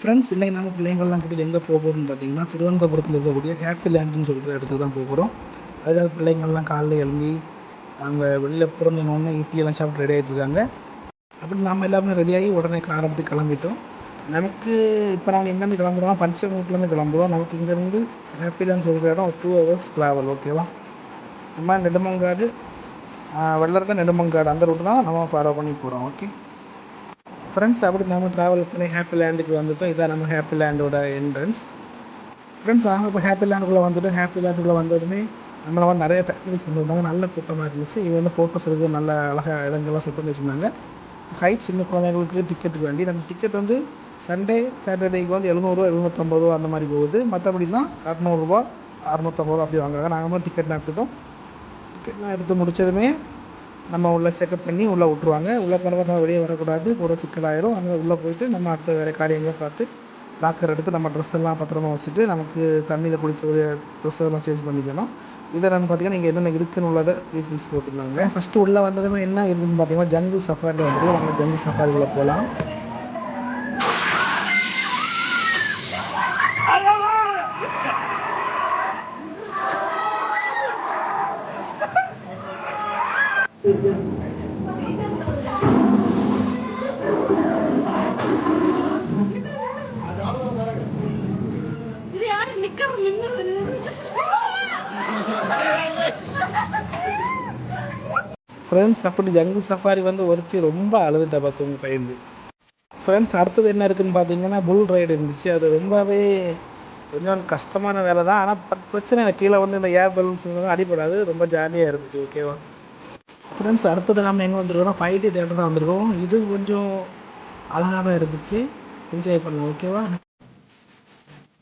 Friends, இன்றைக்கி நம்ம பிள்ளைங்கள்லாம் கூட்டிகிட்டு எங்கே போகிறோம்னு பார்த்தீங்கன்னா, திருவனந்தபுரத்தில் இருக்கக்கூடிய ஹாப்பி லேண்டுன்னு சொல்கிற இடத்துக்கு தான் போகிறோம். அதுக்காக பிள்ளைங்கள்லாம் காலையில் எழும்பி அவங்க வெளியில் புறந்தோன்னே இட்லியெல்லாம் சாப்பிட்டு ரெடி ஆகிட்டு இருக்காங்க. அப்படி நம்ம எல்லாருமே ரெடியாகி உடனே கார் எடுத்து கிளம்பிட்டோம். நமக்கு இப்போ நாங்கள் எங்கேருந்து கிளம்புறோம், பஞ்சமுகத்துலேருந்து கிளம்புறோம். நமக்கு இங்கேருந்து ஹாப்பி லேண்ட் சொல்கிற இடம் 2 hours ட்ராவல். ஓகேவா? நம்ம நெடுமங்காடு, வெள்ளரக்க நெடுமங்காடு அந்த ரூட்டு தான் நம்ம ஃபாலோ பண்ணி போகிறோம். ஓகே ஃப்ரெண்ட்ஸ், அப்படி நம்ம ட்ராவல் பண்ணி ஹாப்பி லேண்டுக்கு வந்துட்டோம். இதான் நம்ம ஹாப்பி லேண்டோட என்ட்ரன்ஸ். ஃப்ரெண்ட்ஸ், நாங்கள் இப்போ ஹாப்பி லேண்டுக்குள்ளே வந்துட்டு ஹாப்பி லேண்டுக்குள்ளே வந்ததுமே நம்மளை வந்து நிறைய ஃபேக்ட்ரிஸ் வந்துருந்தாங்க. நல்ல கூட்டமாக இருந்துச்சு. இது வந்து ஃபோட்டோஸ் எடுக்க நல்ல அழகாக இடங்கள்லாம் செட் பண்ணி வச்சுருந்தாங்க. ஹைட் சின்ன குழந்தைங்களுக்கு டிக்கெட்டுக்கு வேண்டி நம்ம டிக்கெட் வந்து சண்டே சாட்டர்டேக்கு வந்து 700 750 அந்த மாதிரி போகுது. மற்றபடினா 200 650 அப்படி வாங்குறாங்க. நாங்கள் டிக்கெட்லாம் எடுத்துட்டோம். டிக்கெட்லாம் எடுத்து முடித்ததுமே நம்ம உள்ளே செக்அப் பண்ணி உள்ளே விட்ருவாங்க. உள்ளே போனப்போ வெளியே வரக்கூடாது, ஒரு சிக்கலாயிரும். அங்கே உள்ளே போயிட்டு நம்ம அடுத்த வேறு காரியங்களை பார்த்து லாக்கர் எடுத்து நம்ம ட்ரெஸ் எல்லாம் பத்திரமா வச்சுட்டு நமக்கு தண்ணியில் குளிக்க ட்ரெஸ் எல்லாம் சேஞ்ச் பண்ணிக்கணும். இதை நம்ம பார்த்தீங்கன்னா இங்கே என்னென்ன இருக்குன்னு உள்ளதை டீட்டெயில்ஸ் போட்டுருந்தாங்க. ஃபஸ்ட்டு உள்ளே வந்ததுமே என்ன இருக்குதுன்னு பார்த்தீங்கன்னா ஜங்கிள் சஃபாரி வந்து நம்ம ஜங்கிள் சஃபாரிக்குள்ளே போகலாம். ஃப்ரெண்ட்ஸ், அப்படி ஜங்கிள் சஃபாரி வந்து ஒருத்தி ரொம்ப அழுதுட்டா பார்த்தவங்க பயந்து. ஃப்ரெண்ட்ஸ், அடுத்தது என்ன இருக்குதுன்னு பார்த்தீங்கன்னா புல் ரைடு இருந்துச்சு. அது ரொம்பவே கொஞ்சம் கஷ்டமான வேலை தான். ஆனால் பிரச்சனை இல்லை, கீழே வந்து இந்த ஏர் பலூன்ஸ் அடிப்படாது. ரொம்ப ஜாலியாக இருந்துச்சு. ஓகேவா ஃப்ரெண்ட்ஸ், அடுத்தது நம்ம எங்கே வந்துருக்கோம், 5D தேட்டர் தான் வந்திருக்கோம். இது கொஞ்சம் அழகாக தான் இருந்துச்சு. என்ஜாய் பண்ணுவோம். ஓகேவா?